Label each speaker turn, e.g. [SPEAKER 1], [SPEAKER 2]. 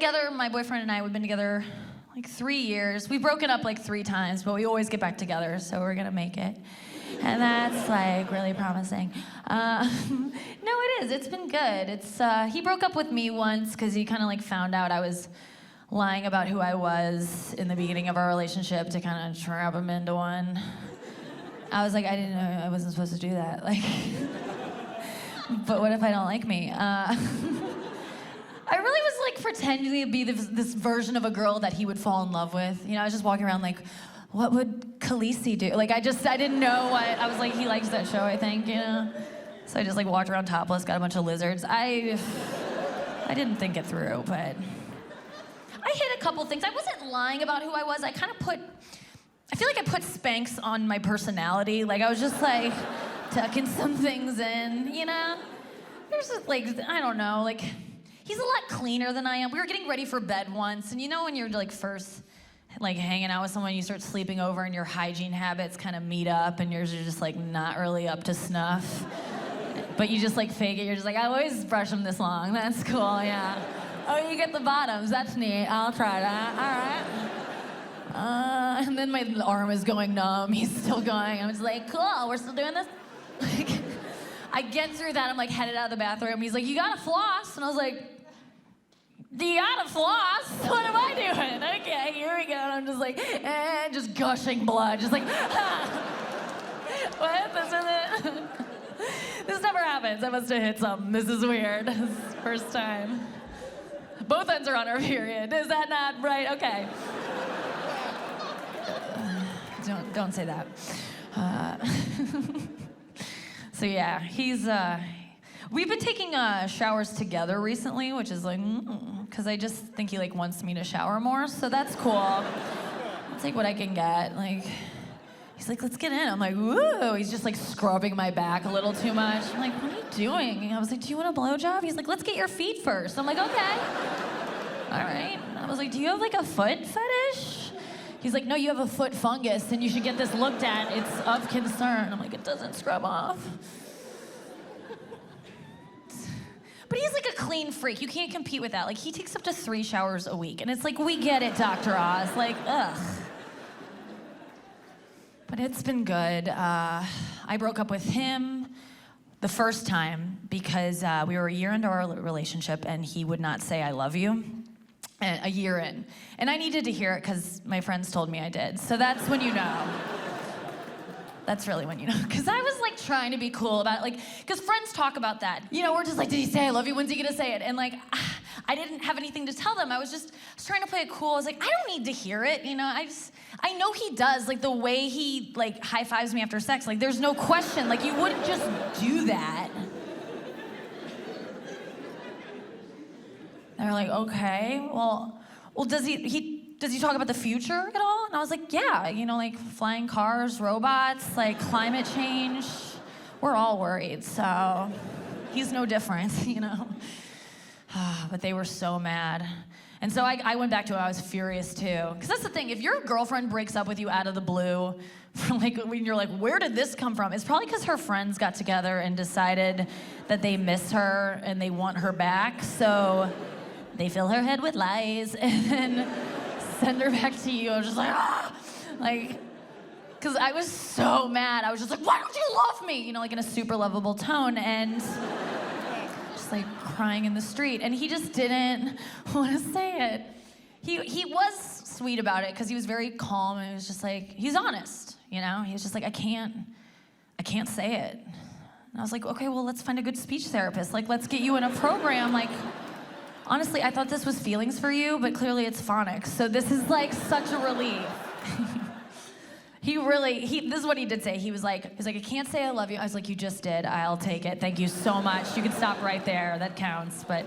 [SPEAKER 1] together, my boyfriend and I, we've been together like 3 years. We've broken up like 3 times, but we always get back together, so we're gonna make it. And that's like really promising. No, it is. It's been good. He broke up with me once because he kind of like found out I was lying about who I was in the beginning of our relationship to kind of trap him into one. I was like, I didn't know I wasn't supposed to do that. Like, but what if I don't like me? I really was like pretending to be this version of a girl that he would fall in love with. You know, I was just walking around like, what would Khaleesi do? Like, I didn't know what, I was like, he likes that show, I think, you know? So I just like walked around topless, got a bunch of lizards. I didn't think it through, but I hid a couple things. I wasn't lying about who I was. I feel like I put Spanx on my personality. Like, I was just like tucking some things in, you know? There's just like, I don't know, like, he's a lot cleaner than I am. We were getting ready for bed once, and you know when you're like first like hanging out with someone, you start sleeping over and your hygiene habits kind of meet up and yours are just like not really up to snuff. But you just like fake it. You're just like, I always brush them this long. That's cool, yeah. Oh, you get the bottoms. That's neat. I'll try that. All right. And then my arm is going numb. He's still going. I'm just like, cool, we're still doing this? Like, I get through that. I'm like headed out of the bathroom. He's like, you gotta floss. And I was like, do you gotta floss? What am I doing? Okay, here we go. And I'm just like, just gushing blood. Just like, what? This isn't. This never happens. I must have hit something. This is weird. This is the first time. Both ends are on our period. Is that not right? Okay. Don't say that. So yeah, we've been taking showers together recently, which is like, because I just think he like wants me to shower more, so that's cool. I'll take what I can get. Like, he's like, let's get in. I'm like, woo. He's just like scrubbing my back a little too much. I'm like, what are you doing? And I was like, do you want a blowjob? He's like, let's get your feet first. I'm like, okay. All right. I was like, do you have like a foot fetish? He's like, no, you have a foot fungus and you should get this looked at. It's of concern. I'm like, it doesn't scrub off. But he's like a clean freak. You can't compete with that. Like, he takes up to 3 showers a week. And it's like, we get it, Dr. Oz. Like, ugh. But it's been good. I broke up with him the first time because we were a year into our relationship and he would not say I love you a year in. And I needed to hear it because my friends told me I did. So that's when you know. That's really when you know. Because I was like trying to be cool about it. Like, because friends talk about that. You know, we're just like, did he say I love you? When's he gonna say it? And like, I didn't have anything to tell them. I was trying to play it cool. I was like, I don't need to hear it. You know, I know he does. Like the way he like high fives me after sex. Like there's no question. Like you wouldn't just do that. They're like, okay, well, does he talk about the future at all? And I was like, yeah, you know, like flying cars, robots, like climate change. We're all worried, so he's no different, you know. But they were so mad. And so I went back to it. I was furious too. Because that's the thing, if your girlfriend breaks up with you out of the blue, like when you're like, where did this come from? It's probably because her friends got together and decided that they miss her and they want her back. So they fill her head with lies and then send her back to you. I was just like, ah! Like, because I was so mad. I was just like, why don't you love me? You know, like in a super lovable tone. And just like crying in the street. And he just didn't want to say it. He was sweet about it because he was very calm and he was just like, he's honest, you know? He was just like, I can't say it. And I was like, okay, well, let's find a good speech therapist. Like, let's get you in a program. Like, honestly, I thought this was feelings for you, but clearly it's phonics. So this is like such a relief. This is what he did say. He was like, I can't say I love you. I was like, you just did. I'll take it. Thank you so much. You can stop right there. That counts, but